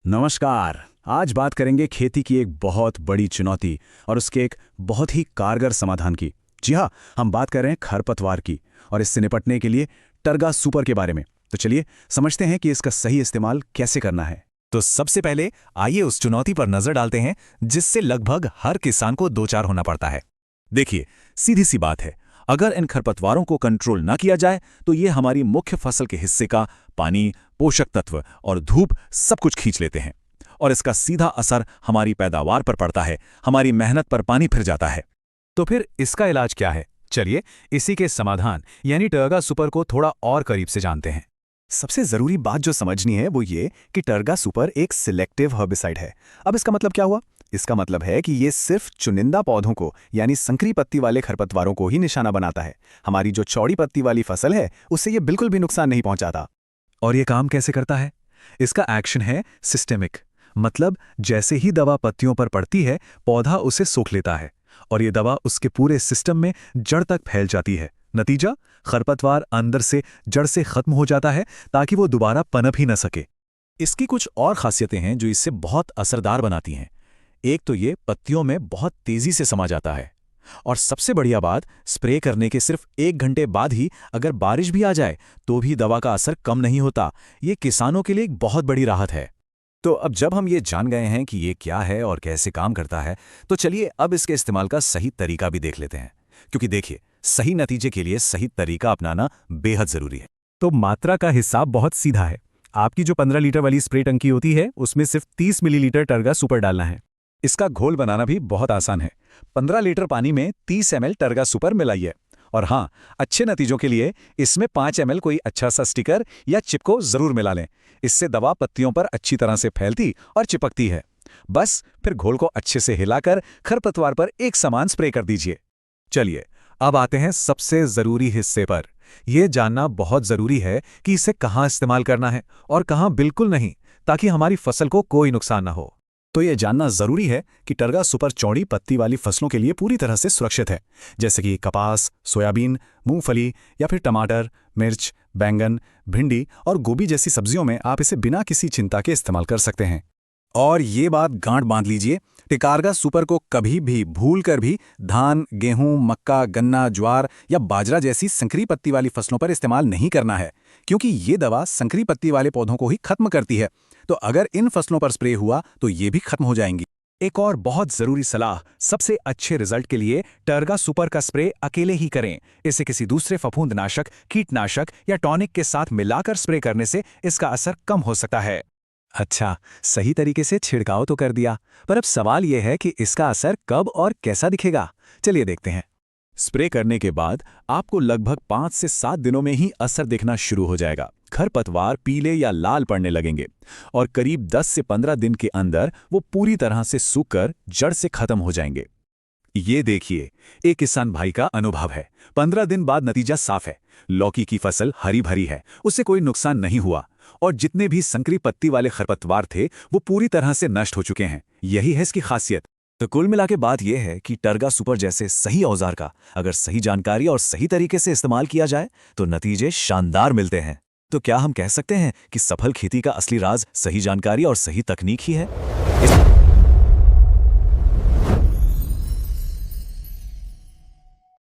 नमस्कार। आज बात करेंगे खेती की एक बहुत बड़ी चुनौती और उसके एक बहुत ही कारगर समाधान की। जी हाँ, हम बात कर रहे हैं खरपतवार की और इससे निपटने के लिए टरगा सुपर के बारे में। तो चलिए समझते हैं कि इसका सही इस्तेमाल कैसे करना है। तो सबसे पहले आइए उस चुनौती पर नजर डालते हैं जिससे लगभग हर किसान को दो चार होना पड़ता है। देखिए, सीधी सी बात है, अगर इन खरपतवारों को कंट्रोल ना किया जाए तो ये हमारी मुख्य फसल के हिस्से का पानी, पोषक तत्व और धूप सब कुछ खींच लेते हैं और इसका सीधा असर हमारी पैदावार पर पड़ता है, हमारी मेहनत पर पानी फिर जाता है। तो फिर इसका इलाज क्या है? चलिए इसी के समाधान यानी टरगा सुपर को थोड़ा और करीब से जानते हैं। सबसे जरूरी बात जो समझनी है वो ये कि टरगा सुपर एक सिलेक्टिव हर्बिसाइड है। अब इसका मतलब क्या हुआ? इसका मतलब है कि ये सिर्फ चुनिंदा पौधों को यानी संकरी पत्ती वाले खरपतवारों को ही निशाना बनाता है। हमारी जो चौड़ी पत्ती वाली फसल है उससे ये बिल्कुल भी नुकसान नहीं पहुंचाता। और ये काम कैसे करता है? इसका एक्शन है सिस्टेमिक, मतलब जैसे ही दवा पत्तियों पर पड़ती है पौधा उसे सोख लेता है और ये दवा उसके पूरे सिस्टम में जड़ तक फैल जाती है। नतीजा, खरपतवार अंदर से जड़ से खत्म हो जाता है ताकि वो दोबारा पनप ही न सके। इसकी कुछ और खासियतें हैं जो इसे बहुत असरदार बनाती हैं। एक तो ये पत्तियों में बहुत तेजी से समा जाता है और सबसे बढ़िया बात, स्प्रे करने के सिर्फ 1 घंटे बाद ही अगर बारिश भी आ जाए तो भी दवा का असर कम नहीं होता। ये किसानों के लिए एक बहुत बड़ी राहत है। तो अब जब हम ये जान गए हैं कि ये क्या है और कैसे काम करता है, तो चलिए अब इसके इस्तेमाल का सही तरीका भी देख लेते हैं, क्योंकि देखिए, सही नतीजे के लिए सही तरीका अपनाना बेहद जरूरी है। तो मात्रा का हिसाब बहुत सीधा है। आपकी जो 15 लीटर वाली स्प्रे टंकी होती है उसमें सिर्फ 30 मिलीलीटर टरगा सुपर डालना है। इसका घोल बनाना भी बहुत आसान है। 15 लीटर पानी में 30 ml टरगा सुपर मिलाइए और हाँ, अच्छे नतीजों के लिए इसमें 5 ml कोई अच्छा सा स्टिकर या चिपको जरूर मिला लें। इससे दवा पत्तियों पर अच्छी तरह से फैलती और चिपकती है। बस फिर घोल को अच्छे से हिलाकर खरपतवार पर एक समान स्प्रे कर दीजिए। चलिए अब आते हैं सबसे जरूरी हिस्से पर। यह जानना बहुत जरूरी है कि इसे कहाँ इस्तेमाल करना है और कहाँ बिल्कुल नहीं, ताकि हमारी फसल को कोई नुकसान ना हो। तो ये जानना जरूरी है कि टरगा सुपर चौड़ी पत्ती वाली फसलों के लिए पूरी तरह से सुरक्षित है, जैसे कि कपास, सोयाबीन, मूंगफली या फिर टमाटर, मिर्च, बैंगन, भिंडी और गोभी जैसी सब्जियों में आप इसे बिना किसी चिंता के इस्तेमाल कर सकते हैं। और ये बात गांठ बांध लीजिए, टरगा सुपर को कभी भी भूल कर भी धान, गेहूं, मक्का, गन्ना, ज्वार या बाजरा जैसी संकरी पत्ती वाली फसलों पर इस्तेमाल नहीं करना है, क्योंकि ये दवा संकरी पत्ती वाले पौधों को ही खत्म करती है। तो अगर इन फसलों पर स्प्रे हुआ तो ये भी खत्म हो जाएंगी। एक और बहुत जरूरी सलाह, सबसे अच्छे रिजल्ट के लिए टरगा सुपर का स्प्रे अकेले ही करें। इसे किसी दूसरे फफूंदनाशक, कीटनाशक या टॉनिक के साथ मिलाकर स्प्रे करने से इसका असर कम हो सकता है। अच्छा, सही तरीके से छिड़काव तो कर दिया, पर अब सवाल यह है कि इसका असर कब और कैसा दिखेगा। चलिए देखते हैं। स्प्रे करने के बाद आपको लगभग 5 से 7 दिनों में ही असर दिखना शुरू हो जाएगा। खरपतवार पीले या लाल पड़ने लगेंगे और करीब 10 से 15 दिन के अंदर वो पूरी तरह से सूखकर जड़ से खत्म हो जाएंगे। ये देखिए, एक किसान भाई का अनुभव है। 15 दिन बाद नतीजा साफ है। लौकी की फसल हरी भरी है, उससे कोई नुकसान नहीं हुआ और जितने भी संकरी पत्ती वाले खरपतवार थे वो पूरी तरह से नष्ट हो चुके हैं। यही है इसकी खासियत। तो कुल मिला के बात यह है कि टरगा सुपर जैसे सही औजार का अगर सही जानकारी और सही तरीके से इस्तेमाल किया जाए तो नतीजे शानदार मिलते हैं। तो क्या हम कह सकते हैं कि सफल खेती का असली राज सही जानकारी और सही तकनीक ही है?